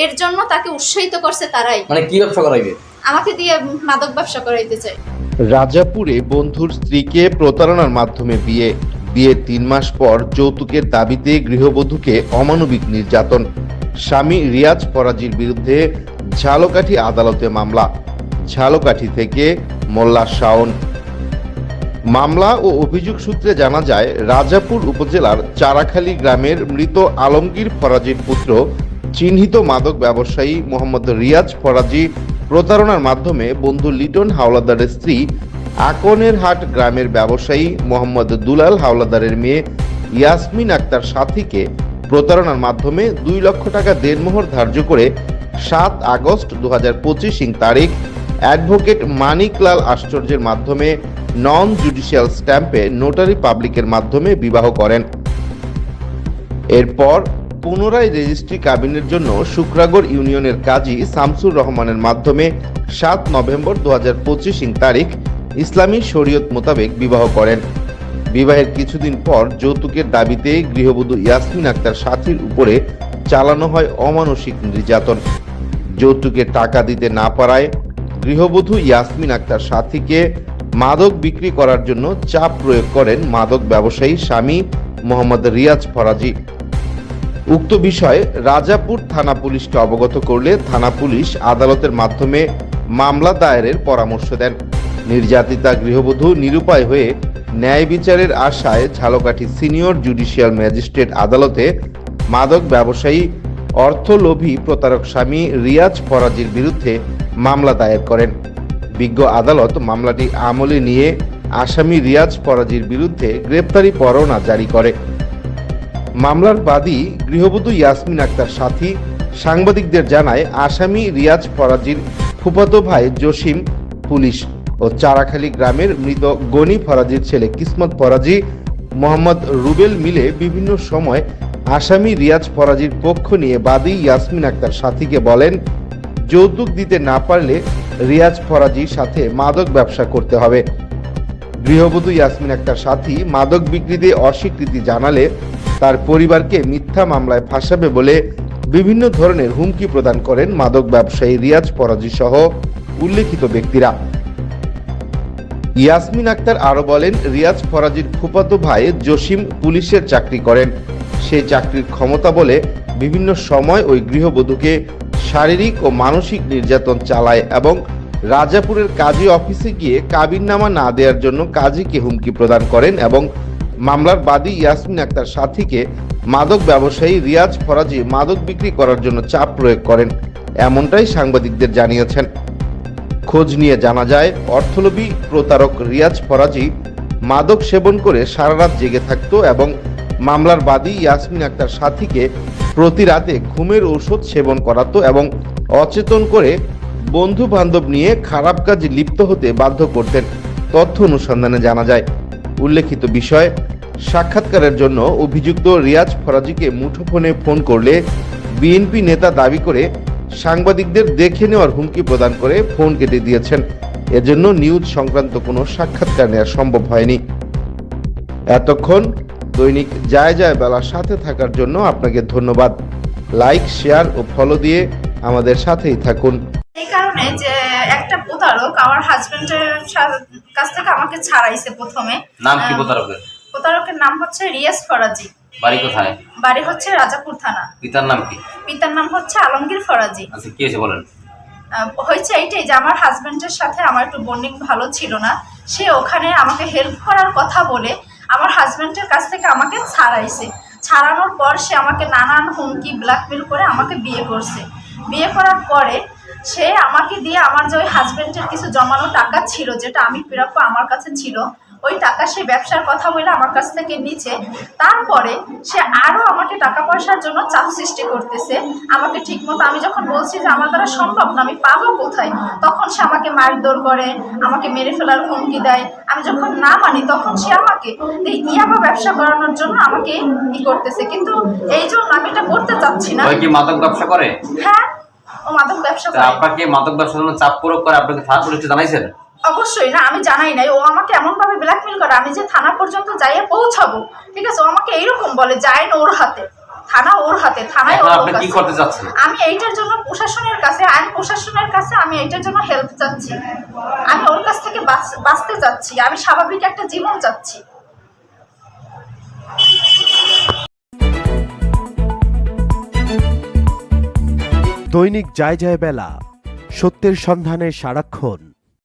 এর জন্য তাকে উৎসাহিত করছে তারাই। মানে কি ব্যবসা করাইবে? আমাকে দিয়ে মাদক ব্যবসা করাইতে চায়। রাজাপুরে বন্ধুর স্ত্রীকে প্রতারণার মাধ্যমে বিয়ের 3 মাস পর যৌতুকের দাবিতে গৃহবধূকে অমানবিক নির্যাতন। স্বামী রিয়াজ ফরাজির বিরুদ্ধে ঝালকাঠি আদালতে মামলা। ঝালকাঠি থেকে মোল্লা শাওন। মামলা ও অভিযোগ সূত্রে জানা যায়, রাজাপুর উপজেলার চারাখালী গ্রামের মৃত আলমগীর ফরাজির পুত্র চিহ্নিত মাদক ব্যবসায়ী মোহাম্মদ রিয়াজ ফরাজি প্রতারণার মাধ্যমে বন্ধু লিটন হাওলাদারের স্ত্রী আকনের হাট গ্রামের ব্যবসায়ী মোহাম্মদ দুলাল হাওলাদারের মেয়ে ইয়াসমিন আক্তার সাথীকে প্রতারণার মাধ্যমে 2 লক্ষ টাকা দেনমোহর ধার্য করে 7 আগস্ট 2025 তারিখ অ্যাডভোকেট মানিকলাল আশ্চর্যের মাধ্যমে নন জুডিশিয়াল স্ট্যাম্পে নোটারি পাবলিকের মাধ্যমে বিবাহ করেন। এরপর পুনরায় রেজিস্ট্রি কাবিনের জন্য শুক্রাগড় ইউনিয়নের কাজী শামসুর রহমানের মাধ্যমে 7 নভেম্বর 2025 তারিখ ইসলামী শরীয়ত মোতাবেক বিবাহ করেন। বিবাহের কিছুদিন পর যৌতুকের দাবিতে গৃহবধূ ইয়াসমিন আক্তার সাথীর উপরে চালানো হয় অমানসিক নির্যাতন। যৌতুকের টাকা দিতে না পারায় গৃহবধূ ইয়াসমিন আক্তার সাথীকে মাদক বিক্রি করার জন্য চাপ প্রয়োগ করেন মাদক ব্যবসায়ী স্বামী মোহাম্মদ রিয়াজ ফরাজি। উক্ত বিষয়ে রাজাপুর থানা পুলিশকে অবগত করলে থানা পুলিশ আদালতের মাধ্যমে মামলা দায়েরের পরামর্শ দেন। নির্যাতিতা গৃহবধূ নিরুপায় হয়ে ন্যায় বিচারের আশায় ঝালকাঠি সিনিয়র জুডিশিয়াল ম্যাজিস্ট্রেট আদালতে মাদক ব্যবসায়ী অর্থলোভী প্রতারক স্বামী রিয়াজ ফরাজির বিরুদ্ধে মামলা দায়ের করেন। বিজ্ঞ আদালত মামলাটি আমলে নিয়ে আসামি রিয়াজ ফরাজির বিরুদ্ধে গ্রেপ্তারি পরোয়ানা জারি করে। মামলার বাদী গৃহবধূ ইয়াসমিন আক্তার সাথী সাংবাদিকদের জানায়, আসামি রিয়াজ ফরাজির ফুফাতো ভাই জসিম পুলিশ ও চারাখালী গ্রামের মৃত গনি ফরাজির ছেলে কিসমত ফরাজি মোহাম্মদ রুবেল মিলে বিভিন্ন সময় আসামি রিয়াজ ফরাজির পক্ষ নিয়ে বাদী ইয়াসমিন আক্তার সাথীকে বলেন, যৌতুক দিতে না পারলে রিয়াজ ফরাজির সাথে মাদক ব্যবসা করতে হবে। গৃহবধূ ইয়াসমিন আক্তার সাথী মাদক বিক্রিতে অস্বীকৃতি জানালে তার পরিবারকে মিথ্যা মামলায় ফাঁসাবে বলে বিভিন্ন ধরনের হুমকি প্রদান করেন মাদক ব্যবসায়ী রিয়াজ ফরাজি সহ উল্লেখিত ব্যক্তিরা। ইয়াসমিন আক্তার আরো বলেন, রিয়াজ ফরাজির ফুফাতো ভাই জসিম পুলিশের চাকরি করেন। সেই চাকরির ক্ষমতা বলে বিভিন্ন সময় ওই গৃহবধূকে শারীরিক ও মানসিক নির্যাতন চালায় এবং রাজাপুরের কাজী অফিসে গিয়ে কাবিননামা না দেওয়ার জন্য কাজীকে হুমকি প্রদান করেন এবং মামলার বাদী ইয়াসমিন আক্তার সাথীকে মাদক ব্যবসায়ী রিয়াজ ফরাজি মাদক বিক্রি করার জন্য চাপ প্রয়োগ করেন, এমনটাই সাংবাদিকদের জানিয়েছেন। খোঁজ নিয়ে জানা যায়, অর্থলোভী প্রতারক রিয়াজ ফরাজি মাদক সেবন করে সারা রাত জেগে থাকত এবং মামলার বাদী ইয়াসমিন আক্তার সাথীকে প্রতি রাতে ঘুমের ঔষধ সেবন করাতো এবং অচেতন করে বন্ধু বান্ধব নিয়ে খারাপ কাজে লিপ্ত হতে বাধ্য করতেন। তথ্য অনুসন্ধানে জানা যায়, উল্লেখিত বিষয় সাক্ষাৎকারের জন্য অভিযুক্ত রিয়াজ ফরাজিকে মুঠোফোনে ফোন করলে বিএনপি নেতা দাবি করে সাংবাদিকদের দেখে নেওয়ার হুমকি প্রদান করে ফোন কেটে দিয়েছেন। এজন্য নিউজ সংক্রান্ত কোনো সাক্ষাৎকার নেওয়া সম্ভব হয়নি। এতক্ষণ দৈনিক যায় বেলার সাথে থাকার জন্য আপনাকে ধন্যবাদ। লাইক, শেয়ার ও ফলো দিয়ে আমাদের সাথেই থাকুন। এই কারণে যে একটা প্রতারক আমার হাজবেন্ডের কাছ থেকে আমাকে ছাড়াইছে। প্রথমে নাম কি প্রতারকের? প্রতারকের নাম হচ্ছে রিয়াজ ফরাজি। বাড়ি কোথায়? বাড়ি হচ্ছে রাজাপুর থানা। পিতার নাম কি? পিতার নাম হচ্ছে আলমগীর ফরাজি। আচ্ছা, কি হয়েছে বলেন। হয়েছে এইটাই যে আমার হাজবেন্ডের সাথে আমার একটু বন্ডিং ভালো ছিল না। সে ওখানে আমাকে হেল্প করার কথা বলে আমার হাজবেন্ডের কাছ থেকে আমাকে ছাড়াইছে। ছাড়ানোর পর সে আমাকে নানান হুমকি ব্ল্যাকমেল করে আমাকে বিয়ে করছে। বিয়ে করার পরে সে আমাকে দিয়ে আমার যে ওই হাজবেন্ডের কিছু জমানো টাকা ছিল, যেটা আমি প্রাপ্য আমার কাছে ছিল, ওই টাকা সে ব্যবসার কথা বলে আমার কাছ থেকে নিচ্ছে। তারপরে সে আরও আমাকে টাকা পয়সার জন্য চাপ সৃষ্টি করতেছে। আমাকে ঠিকমতো আমি যখন বলছি যে আমার দ্বারা সম্ভব না, আমি পাবো কোথায়, তখন সে আমাকে মারধর করে, আমাকে মেরে ফেলার হুমকি দেয়। আমি যখন না মানি তখন সে আমাকে এই ইয়াবা ব্যবসা করানোর জন্য আমাকে করতেছে। কিন্তু এই জন্য আমি এটা করতে চাচ্ছি না। ওই কি মাদক ব্যবসা করে? হ্যাঁ, ও মাদক ব্যবসা করে। আপনাকে মাদক ব্যবসার জন্য চাপ প্রয়োগ করে আপনাকে থানা পুলিশে জানাইছেন? অবশ্যই না, আমি জানাই নাই। ও আমাকে এমন ভাবে ব্ল্যাকমেল করে আমি যে থানা পর্যন্ত যাইয়ে পৌঁছাবো, ঠিক আছে, ও আমাকে এইরকম বলে যায় না ওর হাতে। থানা ওর হাতে, থানায় এখন ওর আপনি কি কাছে। করতে চাচ্ছেন? আমি এইটার জন্য প্রশাসনের কাছে, আইন প্রশাসনের কাছে আমি এইটার জন্য হেল্প চাচ্ছি। আমি ওর কাছ থেকে বাঁচতে চাচ্ছি, আমি স্বাভাবিক একটা জীবন চাচ্ছি। দৈনিক যায় যায় বেলা, সত্যের সন্ধানে সারাক্ষণ।